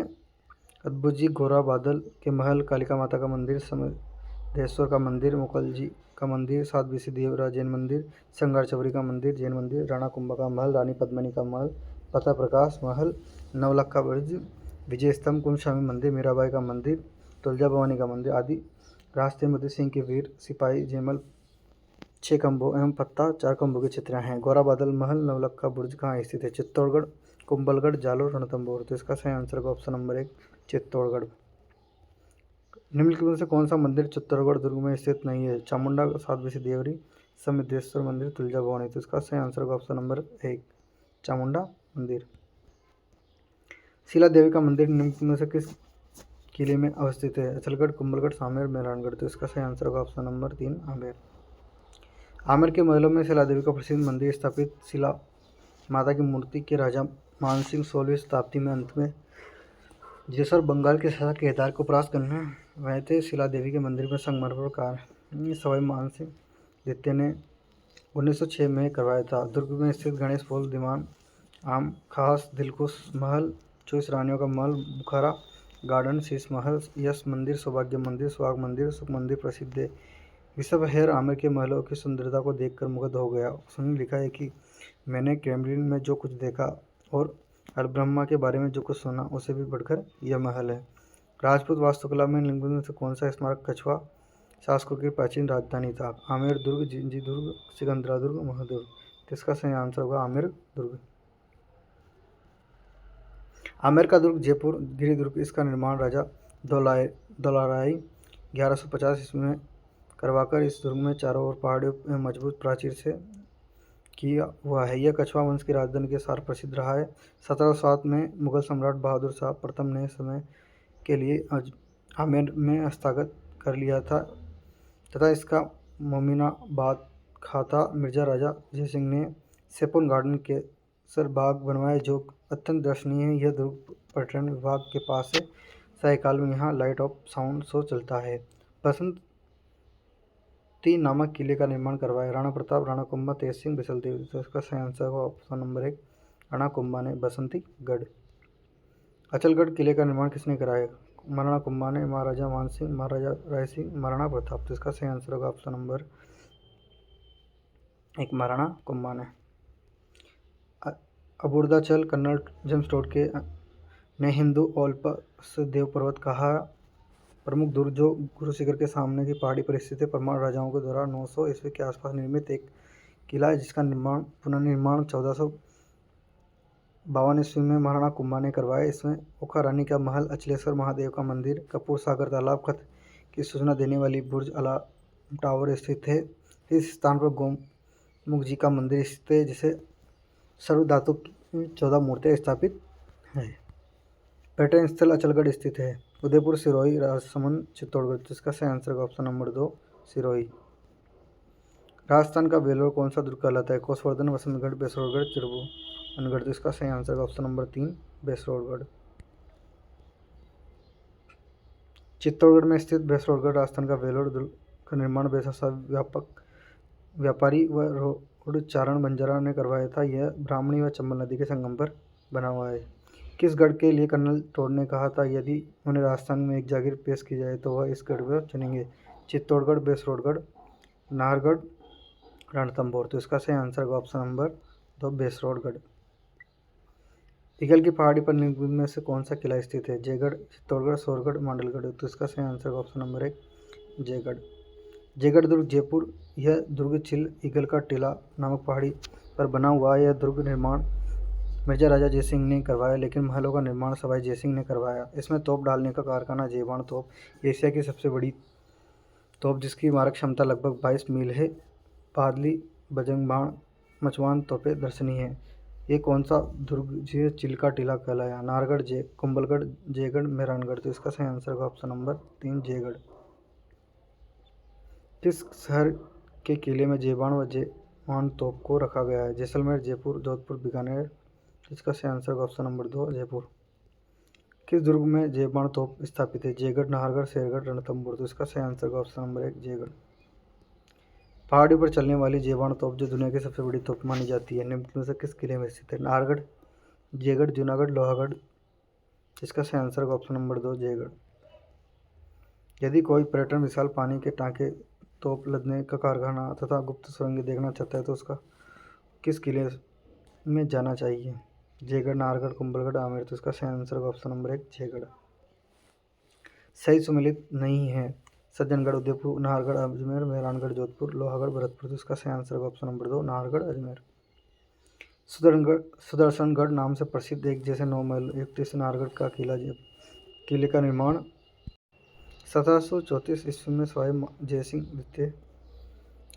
अद्भुतजी गोरा बादल के महल, कालिका माता का मंदिर, समदेश्वर का मंदिर, मुकल जी का मंदिर, सात बीसी देवरा जैन मंदिर, संगार चबरी का मंदिर जैन मंदिर, राणा कुंभा का महल, रानी पद्मिनी का महल, पता प्रकाश महल, नवलखा ब्रिज, विजय स्तंभ, कुंभस्वामी मंदिर, मीराबाई का मंदिर, तुलजा भवानी का मंदिर आदि रास्ते मध्य सिंह के वीर सिपाही जयमल 6 खंभों एवं पत्ता 4 खंभों की चित्रियाँ हैं। गौरा बादल महल, नवलखा बुर्ज कहाँ स्थित है? चित्तौड़गढ़, कुंभलगढ़, जालोर, रणथंभौर। तो इसका सही आंसर होगा ऑप्शन नंबर 1 चित्तौड़गढ़। निम्नलिखित में से कौन सा मंदिर चित्तौड़गढ़ दुर्ग में स्थित नहीं है? चामुंडा, सात बीसी देवरी, समदेश्वर मंदिर, तुलजा भवानी। तो इसका सही आंसर होगा ऑप्शन नंबर 1 चामुंडा मंदिर। शिला देवी का मंदिर निम्नलिखित में से किस किले में अवस्थित है? अचलगढ़, कुंभलगढ़, सामेर, मेहरानगढ़। तो इसका सही आंसर होगा ऑप्शन नंबर 3 आमेर। आमेर के महलों में शिला देवी का प्रसिद्ध मंदिर स्थापित। शिला माता की मूर्ति के राजा मानसिंह 16वीं शताब्दी में अंत में जेसर बंगाल के शासक केदार को परास्त करने गए थे। शिला देवी के मंदिर में संगमरमर का सवाई मानसिंह द्वितीय ने 1906 में करवाया था। दुर्ग में स्थित गणेश पोल, दीवान आम खास, दिलकुश महल, 24 रानियों का महल, बुखारा गार्डन, शीश महल, यश मंदिर, सौभाग्य मंदिर, सुहाग मंदिर, सुख मंदिर प्रसिद्ध है। विश्व हेयर आमेर के महलों की सुंदरता को देखकर मुग्ध हो गया। उसने लिखा है कि मैंने क्रेमलिन में जो कुछ देखा और अलब्रह्मा के बारे में जो कुछ सुना, उसे भी बढ़कर यह महल है। राजपूत वास्तुकला में निम्नलिखित में से कौन सा स्मारक कछवा शासकों की प्राचीन राजधानी था? आमेर दुर्ग, जिंजी दुर्ग, सिकंदरा दुर्ग, महादुर्ग। तो इसका सही आंसर होगा आमेर दुर्ग। आमेर का दुर्ग जयपुर गिरी दुर्ग, इसका निर्माण राजा दौलाराय 1150 ईस्वी में करवाकर इस दुर्ग में चारों ओर पहाड़ियों में मजबूत प्राचीर से किया हुआ है। यह कछवा वंश की राजधानी के साथ प्रसिद्ध रहा है। 1707 में मुगल सम्राट बहादुर शाह प्रथम ने समय के लिए आमेर में हस्तगत कर लिया था तथा इसका मोमिनाबाद खाता मिर्जा राजा जय सिंह ने सेपुन गार्डन के सर बाग बनवाए जो अत्यंत दर्शनीय है। यह दुर्ग पर्यटन विभाग के पास से सायकाल में यहाँ लाइट ऑफ साउंड शो चलता है। बसंती नामक किले का निर्माण करवाया राणा प्रताप, राणा कुंभा, तेज सिंह, बिसल देव। तो इसका सही आंसर होगा ऑप्शन नंबर 1 राणा कुंभा ने बसंतीगढ़। अचलगढ़ किले का निर्माण किसने कराया? महाराणा कुंभा ने, महाराजा मान सिंह, महाराजा राय सिंह, महाराणा प्रताप। तो इसका सही आंसर होगा ऑप्शन नंबर 1 महाराणा कुंभा ने। अबुर्दाचल कन्नड़ जेम्स टोडके ने हिंदू ओल्पस देव पर्वत कहा प्रमुख दुर्ग जो गुरु शिखर के सामने की पहाड़ी पर स्थित है। परमार राजाओं के द्वारा 900 ईस्वी के आसपास निर्मित एक किला है जिसका पुनर्निर्माण 1452 ईस्वी में महाराणा कुंभा ने करवाया। इसमें ओखा रानी का महल, अचलेश्वर महादेव का मंदिर, कपूर सागर तालाब, खत की सूचना देने वाली बुर्ज अला टावर स्थित है। इस स्थान पर गोमुख जी का मंदिर स्थित है जिसे सर्व धातु की 14 मूर्तियाँ स्थापित है। पर्यटन स्थल अचलगढ़ स्थित है। उदयपुर, सिरोही, राजसमंद, चित्तौड़गढ़। जिसका सही आंसर होगा ऑप्शन नंबर 2 सिरोही। राजस्थान का वेलोर कौन सा दुर्ग कहलाता है? कोसवर्धन, वसंतगढ़, बेसरोडगढ़, चिरबुनगढ़। तो इसका सही आंसर होगा ऑप्शन नंबर 3 बेसरोडगढ़। चित्तौड़गढ़ में स्थित बेसरोडगढ़ राजस्थान का वेलोर दुर्ग का निर्माण बेसासा व्यापारी व रोड चारण बंजारा ने करवाया था। यह ब्राह्मणी व चंबल नदी के संगम पर बना हुआ है। किस गढ़ के लिए कर्नल टोड ने कहा था यदि उन्हें राजस्थान में एक जागीर पेश की जाए तो वह इस गढ़ को चुनेंगे? चित्तौड़गढ़, बेसरोडगढ़, नाहरगढ़, रणथंभौर। तो इसका सही आंसर होगा ऑप्शन नंबर 2 बेसरोडगढ़। ईगल की पहाड़ी पर निम्न में से कौन सा किला स्थित है? जयगढ़, चित्तौड़गढ़, सोरगढ़, मांडलगढ़। तो इसका सही आंसर होगा ऑप्शन नंबर 1 जयगढ़। जयगढ़ दुर्ग जयपुर। यह दुर्ग चिल ईगल का टीला नामक पहाड़ी पर बना हुआ है। यह दुर्ग निर्माण मिर्जा राजा जयसिंह ने करवाया लेकिन महलों का निर्माण सवाई जयसिंह ने करवाया। इसमें तोप डालने का कारखाना जयबाण तोप, एशिया की सबसे बड़ी तोप जिसकी मारक क्षमता लगभग 22 मील है, पादली, बजंगबाण, मचवान तोपें दर्शनीय है। ये कौन सा दुर्ग चिल का टीला कहलाया? नाहरगढ़, कुंभलगढ़, जयगढ़, मेहरानगढ़। तो इसका सही आंसर होगा ऑप्शन नंबर 3 जयगढ़। किस शहर के किले में जयबाण व जयवान तोप को रखा गया है? जैसलमेर, जयपुर, जोधपुर, बीकानेर। इसका सही आंसर होगा ऑप्शन नंबर 2 जयपुर। किस दुर्ग में जयबाण तोप स्थापित है? जयगढ़, नाहरगढ़, शेरगढ़, रणथंभौर। तो इसका सही आंसर होगा ऑप्शन नंबर 1 जयगढ़। पहाड़ी पर चलने वाली जयबाण तोप जो दुनिया की सबसे बड़ी तोप मानी जाती है निम्न में से किस किले में स्थित है? नाहरगढ़, जयगढ़, जूनागढ़, लोहागढ़। इसका सही आंसर होगा ऑप्शन नंबर 2 जयगढ़। यदि कोई पर्यटन विशाल पानी के टांके, तोप लदने का कारखाना तथा गुप्त सुरंगें देखना चाहता है तो उसका किस किले में जाना चाहिए? जयगढ़, नाहरगढ़, कुंभलगढ़, आमेर। तो इसका सही आंसर होगा ऑप्शन नंबर 1 जयगढ़। सही सुमेलित नहीं है। सज्जनगढ़, उदयपुर, नाहरगढ़, अजमेर, मेहरानगढ़, जोधपुर, लोहागढ़, भरतपुर। तो इसका सही आंसर होगा ऑप्शन नंबर 2 नाहरगढ़, अजमेर। सुदर्शनगढ़ नाम से प्रसिद्ध एक जैसे 9 महल युक्त इस नाहरगढ़ का किले का निर्माण 1734 ईस्वी में सवाई जयसिंह द्वितीय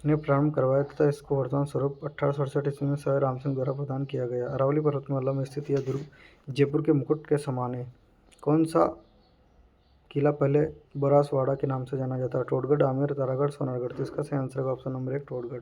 ने प्रारंभ करवाया तथा इसको वर्तमान स्वरूप 1868 ईस्वी में सवाई रामसिंह द्वारा प्रदान किया गया। अरावली पर्वतमाला में स्थित यह दुर्ग जयपुर के मुकुट के समान है। कौन सा किला पहले बोरासवाड़ा के नाम से जाना जाता है? टोडगढ़, आमेर, तारागढ़, सोनारगढ़। तो इसका सही आंसर होगा ऑप्शन नंबर 1 टोडगढ़।